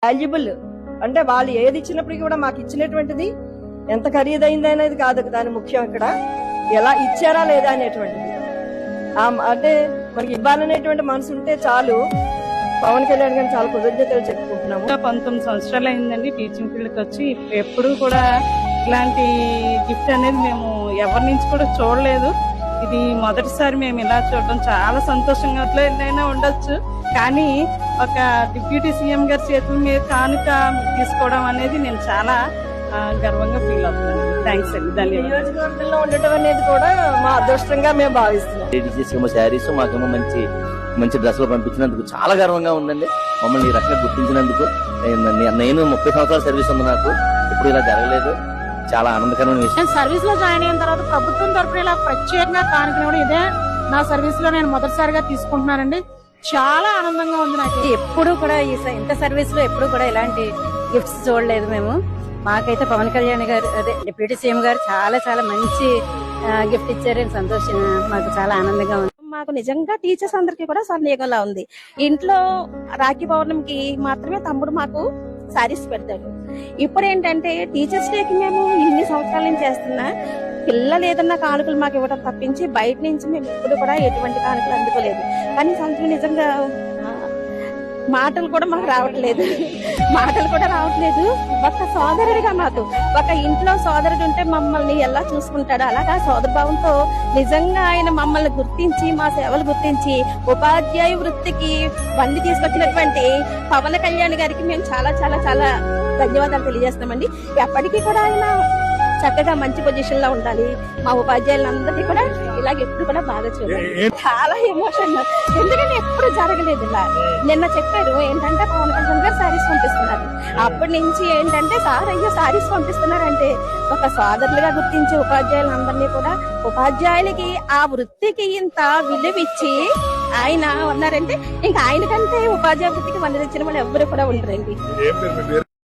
Valuable అంటే వాళ్ళు ఏది ఇచ్చినప్పటికీ కూడా మాకు ఇచ్చినటువంటిది ఎంత ఖరీదైంది అనేది కాదు దాని ముఖ్యం. ఇక్కడ ఎలా ఇచ్చారా లేదా అనేటువంటిది అంటే మనకి ఇవ్వాలనేటువంటి మనసు ఉంటే చాలు. పవన్ కళ్యాణ్ గారిని చాలా కృతజ్ఞతలు చెప్పుకుంటున్నాము. 19 సంవత్సరాలు అయిందండి టీచింగ్ ఫీల్డ్కి వచ్చి. ఎప్పుడు కూడా ఇలాంటి గిఫ్ట్ అనేది మేము ఎవరి నుంచి కూడా చూడలేదు. ఇది మొదటిసారి మేము ఇలా చూడడం చాలా సంతోషంగా ఎన్నైనా ఉండొచ్చు, కానీ ఒక డిప్యూటీ సీఎం గారి చేతుల మీద కానుక తీసుకోవడం అనేది నేను చాలా గర్వంగా ఫీల్ అవుతున్నాను. థ్యాంక్స్ అండి, ధన్యవాదాలు. నియోజకవర్గంలో ఉండటం అనేది కూడా మా అదృష్టంగా మేము భావిస్తున్నాం. శారీస్ మాకేమో మంచి డ్రెస్సులు పంపించినందుకు చాలా గర్వంగా ఉందండి. మమ్మల్ని ఈ రకంగా గుర్తించినందుకు. నేను 30 సంవత్సరాల సర్వీస్ ఉంది, నాకు ఇప్పుడు ఇలా జరగలేదు. చాలా ఆనందకరమైన విషయం. సర్వీస్ లో జాయిన్ అయిన తర్వాత ప్రభుత్వం తరఫున ఇలా ప్రత్యేకంగా కానుక ఇదే నా సర్వీస్ లో నేను మొదటిసారిగా తీసుకుంటున్నానండి. చాలా ఆనందంగా ఉంది నాకు. ఎప్పుడు కూడా ఇంత సర్వీస్ లో ఎప్పుడు కూడా ఇలాంటి గిఫ్ట్స్ చూడలేదు మేము. మాకైతే పవన్ కళ్యాణ్ గారు అదే డిప్యూటీ సీఎం గారు చాలా చాలా మంచి గిఫ్ట్ ఇచ్చారని సంతోషం, మాకు చాలా ఆనందంగా ఉంది. మాకు నిజంగా టీచర్స్ అందరికీ కూడా సందేహంలా ఉంది. ఇంట్లో రాఖీ పౌర్ణమికి మాత్రమే తమ్ముడు మాకు సారీస్ పెడతాడు. ఇప్పుడు ఏంటంటే టీచర్స్ డేకి మేము ఇన్ని సంవత్సరాల నుంచి చేస్తున్నా పిల్లలు ఏదన్నా కానుకలు మాకు ఇవ్వడం తప్పించి బయట నుంచి మేము ఎప్పుడు కూడా ఎటువంటి కానుకలు అందుకోలేదు. కానీ సంవత్సరం నిజంగా మాటలు కూడా మాకు రావట్లేదు. ఒక సోదరుడిగా మాకు ఒక ఇంట్లో సోదరుడు ఉంటే మమ్మల్ని ఎలా చూసుకుంటాడో అలాగా సోదరభావంతో నిజంగా ఆయన మమ్మల్ని గుర్తించి మా సేవలు గుర్తించి ఉపాధ్యాయ వృత్తికి బండి తీసుకొచ్చినటువంటి పవన్ కళ్యాణ్ గారికి మేము చాలా చాలా చాలా ధన్యవాదాలు తెలియజేస్తామండి. ఎప్పటికీ కూడా ఆయన చక్కగా మంచి పొజిషన్ లో ఉండాలి. మా ఉపాధ్యాయులందరినీ కూడా ఇలాగ ఎప్పుడు కూడా బాగా చూడాలి. చాలా ఎమోషన్, ఎందుకంటే ఎప్పుడు జరగలేదు ఇలా. నిన్న చెప్పారు ఏంటంటే పవన్ కళ్యాణ్ గారు సారీస్ పంపిస్తున్నారు. అప్పటి నుంచి ఏంటంటే సారీస్ పంపిస్తున్నారంటే ఒక సోదరులుగా గుర్తించి ఉపాధ్యాయులందరినీ కూడా ఉపాధ్యాయులకి ఆ వృత్తికి ఇంత విలువిచ్చి ఆయన ఉన్నారంటే ఇంకా ఆయన కంటే ఉపాధ్యాయ వృత్తికి వంద తెచ్చిన వాళ్ళు ఎవ్వరు కూడా ఉండరండి.